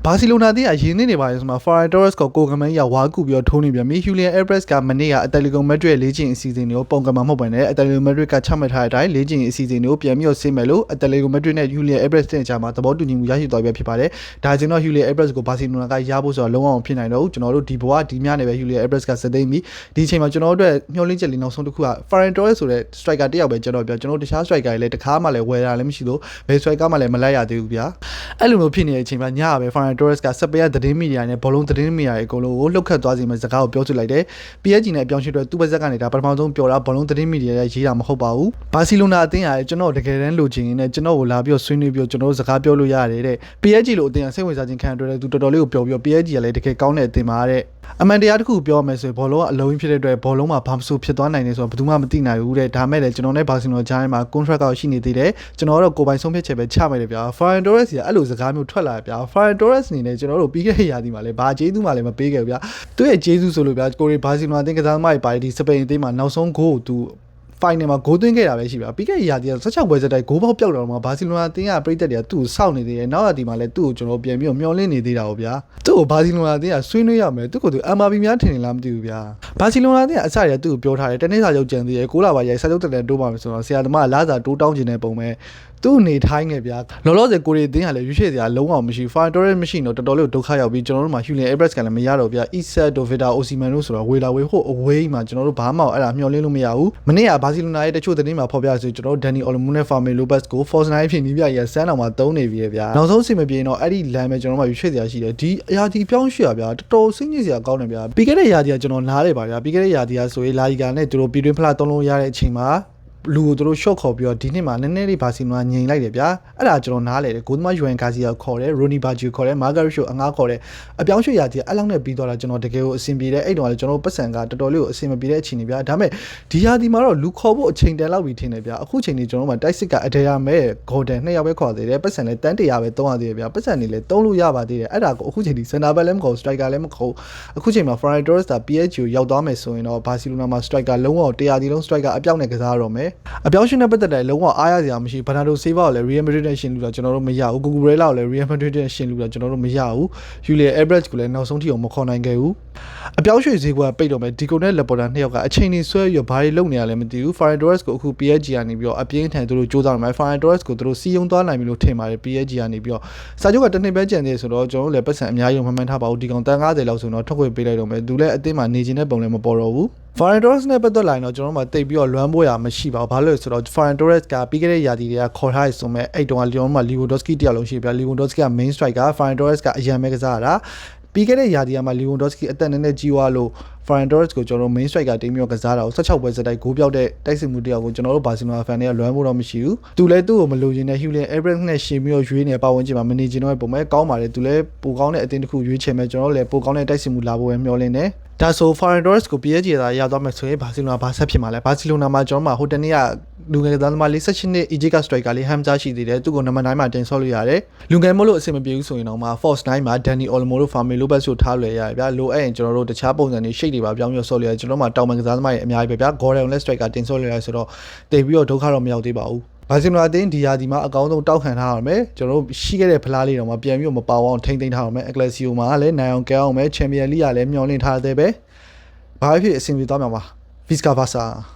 ဘာစီလိုနာတင်းအရင်နေ့နေပါလေဆိုမှာ Ferran Torres ကိုကမန်းရဝါကူပြီးတော့ထိုးနေပြန်ပြီ Julian Alvarez ကမနေ့ကအတလက်တီကိုမက်ဒရစ်လေ့ကျင့်အစီအစဉ်တွေကိုပုံကံမှာမဟုတ်ပါနဲ့အတလက်တီကိုမက်ဒရစ်ကချမှတ်ထားတဲ့အတိုင်းလေ့ကျင့်အစီအစဉ်တွေကိုပြန်ပြီးတော့ဆင်းမယ်လို့အတလက်တီကိုမက်ဒရစ်နဲ့ Julian Alvarez တင်ချာမှာသဘောတူညီမှုရရှိသွားပြီဖြစ်ပါတယ်။ဒါကြောင့် Julian Alvarez ကိုဘာစီလိုနာကရဖို့ဆိုတော့လုံးဝမဖြစ်နိုင်တော့ဘူးကျွန်တော်တို့ဒီဘဝဒီညနေပဲ Julian Alvarez ကစသိမ့်ပြီဒီအချိန်မှာကျွန်တော်တို့အတွက်မျှော်လင့်ချက်လေးနောက်ဆုံးတစ်ခုက Ferran Torres ဆိုတဲ့ striker တယောက်ပဲကျွန်တော်ပြောကျွန်တော်တခြား striker တွေလည်းတခါမှလည်းဝယ်တာလည်းမရှိလို့ဘယ် striker မှလည်းမလိုက်ရသေးဘူးဗျာအဲ့လိုမျိုးဖြစ်နေတဲ့အချိန်မှာညပဲ Ferran Torres ကစပယ်သတင်းမီဒီယာနဲ့ဘောလုံးသတင်းမီဒီယာတွေအကုန်လုံးကိုလှုပ်ခတ်သွားစေမယ့်စကားကိုပြောဆိုလိုက်တယ် PSG နဲ့အပြောင်းအရွှေ့အတွက်သူ့ဘက်ဆက်ကနေဒါပထမဆုံးပြောတာဘောလုံးသတင်းမီဒီယာရဲ့ရေးတာမဟုတ်ပါဘူးဘာစီလိုနာအသင်းကကျွန်တော်တကယ်တမ်းလိုချင်နေကျွန်တော်ကိုလာပြီးဆွေးနွေးပြီးကျွန်တော်တို့စကားပြောလို့ရတယ်တဲ့ PSG လို့အသင်းကစိတ်ဝင်စားခြင်းခံရတဲ့သူတော်တော်လေးကိုပြောပြီး PSG ကလည်းတကယ်ကောင်းတဲ့အသင်းပါတဲ့အမှန်တရားတစ်ခုပြောမယ်ဆိုရင်ဘောလုံးကအလုံးကြီးဖြစ်တဲ့အတွက်ဘောလုံးမှာဘာမှမဆိုဖြစ်သွားနိုင်တယ်ဆိုတော့ဘယ်သူမှမသိနိုင်ဘူးတဲ့ဒါမဲ့လည်းကျွန်တော်နဲ့ဘာစီလိုနာကြားထဲမှာ contract ကောက်ရှိနေသေးတယ်ကျွန်တော်ကတော့ကိုယ်ပိုင်ဆုံးဖြတ်ချက်ပဲချမယ်လေဗျာ Ferran Torres ကအဲ့လိုစကားမျိုးထွက်လာဗျာ Ferran Torres အနေနဲ့ကျွန်တော်တို့ပြီးခဲ့တဲ့ရာသီမှာလည်းဘာကျေးဇူးမှလည်းမပေးခဲ့ဘူးဗျာသူ့ရဲ့ကျေးဇူးဆိုလို့ဗျာကိုရီဘာစီလိုနာအသင်းကစားသမားတွေပါဒီစပိန်အသင်းမှာနောက်ဆုံးဂိုးကိုသူfinal မှာဂိုးသွင်းခဲ့တာပဲရှိပါပြီးခဲ့တဲ့ရာသီက16ပွဲဆက်တိုက်ဂိုးပေါက်ပြောက်တော့မှာဘာစီလိုနာအသင်းကပြည်သက်တွေကသူ့ကိုစောင့်နေသေးတယ်နောက်ရာသီမှာလည်းသူ့ကိုကျွန်တော်ပြန်ပြီးတော့မျှော်လင့်နေသေးတာပေါ့ဗျာသူ့ကိုဘာစီလိုနာအသင်းကဆွေးနွေးရမယ်သူ့ကိုသူ MRB များထင်နေလားမသိဘူးဗျာဘာစီလိုနာအသင်းကအစရသူ့ကိုပြောထားတယ်တနေ့စာချုပ်ကြံသေးတယ်6လပါရိုက်စာချုပ်တက်တိုးပါမယ်ဆိုတော့ဆရာသမားကလာစာတိုးတောင်းခြင်းတဲ့ပုံပဲသူ့နေထိုင်းနေဗျာလောလောဆယ်ကိုရီအသင်းကလည်းရွေးချယ်စရာလုံးဝမရှိ Ferran Torres မရှိတော့တော်တော်လေးဒုက္ခရောက်ပြီးကျွန်တော်တို့မှာ Julian Alvarez ကလည်းမရတော့ဗျာ Isak Dovita Osimhen တို့ဆိုတော့ဝေလာဝေဟို away မှာကျွန်တော်တို့ဘာမှအဲ့ဒါမျှော်လင့်လို့မရဘူးမနေ့ကဘာစီလိုနာရဲ့တချို့သတင်းမှာဖော်ပြဆိုကျွန်တော်တို့ Dani Olmo နဲ့ Fermin Lopez ကို False Nine ဖြစ်နေပြရဆန်းတော်မှာတုံးနေပြီဗျာနောက်ဆုံးအစီအမပြေတော့အဲ့ဒီ line ပဲကျွန်တော်တို့မှာရွေးချယ်စရာရှိတယ်ဒီအရာဒီပြောင်းရွှေ့ရဗျာတော်တော်စိတ်ညစ်စရာကောင်းတယ်ဗျာပြီးခဲ့တဲ့ရာသီကကျွန်တော်နားလေပါဗျာပြီးခဲ့တဲ့ရာသီကဆိုရင်လာလီဂါနဲ့သူတို့ပြည်တွင်းဖလားသုံးလုံးရတဲ့အချိန်မှာလူကိုတို့ short ခေါ်ပြီးတော့ဒီနှစ်မှာနည်းနည်းလေးဘာစီလိုနာငြိမ်လိုက်တယ်ဗျာအဲ့ဒါကျွန်တော်နားလေတယ်ဂိုးသမား UN Garcia ခေါ်တယ် Ronny Baggio ခေါ်တယ် Margaret အငားခေါ်တယ်အပြောင်းရွှေ့ရာသီအဲ့လောက်နဲ့ပြီးသွားတာကျွန်တော်တကယ်ကိုအဆင်ပြေတယ်အဲ့တုန်းကလည်းကျွန်တော်ပတ်စံကတော်တော်လေးကိုအဆင်မပြေတဲ့အချိန်တွေဗျာဒါပေမဲ့ဒီရာသီမှာတော့လူခေါ်ဖို့အချိန်တန်လောက်ပြီးထင်တယ်ဗျာအခုချိန်တွေကျွန်တော်တို့မှာတိုက်စစ်ကအဒေယာမဲ Golden 2ယောက်ပဲခေါ်သေးတယ်ပတ်စံလည်းတန်း100ပဲ300သေးတယ်ဗျာပတ်စံတွေလည်း3လို့ရပါသေးတယ်အဲ့ဒါကိုအခုချိန်ဒီ center back လည်းမခေါ် striker လည်းမခေါ်အခုချိန်မှာ Ferran Torres က PSG ကိုရောက်သွားမယ်ဆိုရင်တော့ဘာစီလိုနာမှာ striker လုံးဝ100ဒီလုံး striker အပြောင်းနဲ့ကစားရတော့မယ်အပြောင်းရွှေ့ပတ်သက်တယ်လုံးဝအားရစရာမရှိဘာနာဒိုဆေးဗာကိုလည်း Real Madrid နဲ့ရှင်လူတာကျွန်တော်တို့မရဘူး Cucurella ကိုလည်း Real Madrid နဲ့ရှင်လူတာကျွန်တော်တို့မရဘူး Julian Alvarez ကိုလည်းနောက်ဆုံးထိအောင်မခေါ်နိုင်ခဲ့ဘူးအပြောင်းရွှေ့ဈေးကွက်ပိတ်တော့မယ်ဒီကုန်းနဲ့ Laporta နှစ်ယောက်ကအချိန်ကြီးဆွဲရဘာတွေလုပ်နေရလဲမသိဘူး Ferran Torres ကိုအခု PSG ကနေပြီးတော့အပြင်းထန်သူတို့စူးစမ်းနေမှာ Ferran Torres ကိုသူတို့စီးယုံသွားနိုင်ပြီလို့ထင်ပါတယ် PSG ကနေပြီးတော့စာချုပ်ကတစ်နှစ်ပဲကျန်သေးတယ်ဆိုတော့ကျွန်တော်တို့လည်းပတ်စံအများကြီးမှန်ထားပါဘူးဒီကောင်တန်90လောက်ဆိုတော့ထုတ်ခွင့်ပေးလိုက်တော့မယ်သူလည်းအသင်းမှာနေခြင်းတဲ့ပုံလည်းမပေါ်တော့ဘူးFerran Torres နဲ့ပတ်သက်လာရင်တော့ကျွန်တော်တို့မှတိတ်ပြီးတော့လွမ်းဖို့ရမရှိပါဘူးဘာလို့လဲဆိုတော့ Ferran Torres ကပြီးခဲ့တဲ့ရာသီတွေကခေါ်ထားရဆိုမဲ့အဲ့တုန်းကကျွန်တော်တို့မှ Lewandowski တယောက်လုံးရှိပြ Lewandowski က main striker Ferran Torres ကအရန်ပဲကစားရတာပြီးခဲ့တဲ့ရာသီကမှ Lewandowski အသက်နည်းနည်းကြီးသွားလို့ Ferran Torres ကိုကျွန်တော်တို့ main striker တင်ပြီးတော့ကစားတာကို16ပွဲစတိုက်ဂိုးပြောက်တဲ့တိုက်စစ်မှုတယောက်ကိုကျွန်တော်တို့ Barcelona fan တွေကလွမ်းဖို့တော့မရှိဘူးသူလည်းသူ့ကိုမလိုချင်တဲ့ Julian Alvarez နဲ့ရှင်ပြီးတော့ရွေးနေပတ်ဝန်းကျင်မှာမနေချင်တော့ပုံမဲ့ကောင်းပါတယ်သူလည်းပိုကောင်းတဲ့အသင်းတစ်ခုရွေးချယ်မယ်ကျွန်တော်တို့လည်းပိုကောင်းတဲ့တိုက်စစ်မှုလာဖို့ပဲမျှော်လင့်တယ်ဒါဆို Ferran Torres ကို PSG သာရသွားမယ်ဆိုရင်ဘာစီလိုနာဘာဆက်ဖြစ်မှာလဲဘာစီလိုနာမှာကျွန်တော်မှာဟိုတနေ့ကလူငယ်ကစားသမားလေး18နှစ် Egypt striker လေး Hamza ရှိသေးတယ်သူ့ကိုနံပါတ်9မှာတင်ဆော့လို့ရတယ်လူငယ်မို့လို့အဆင်မပြေဘူးဆိုရင်တော့မှ False 9မှာ Dani Olmo တို့ Fermin Lopez တို့ထားလွယ်ရတယ်ဗျာလိုအဲ့ရင်ကျွန်တော်တို့တခြားပုံစံတွေရှိတ်တွေပါပြောင်းပြီးဆော့လို့ရတယ်ကျွန်တော်မှာတောင်ပန်ကစားသမားတွေအများကြီးပဲဗျာ Gordon နဲ့ striker တင်ဆော့လို့ရတယ်ဆိုတော့တိတ်ပြီးတော့ဒုက္ခတော့မရောက်သေးပါဘူးဘာစီလိုနာအသင်းဒီရာဒီမှာအကောင်းဆုံးတောက်ခံထားရမယ်ကျွန်တော်တို့ရှိခဲ့တဲ့ဖလားလေးတော့မှပြန်ပြီးတော့မပေါအောင်ထိမ့်သိမ်းထားရမယ်အကလစီယိုမှာလည်းနိုင်အောင်ကဲအောင်မယ်ချန်ပီယံလိကလည်းမျှော်လင့်ထားသေးပဲဘာဖြစ်အဆင်ပြေသွားမှာပါ Visca Barca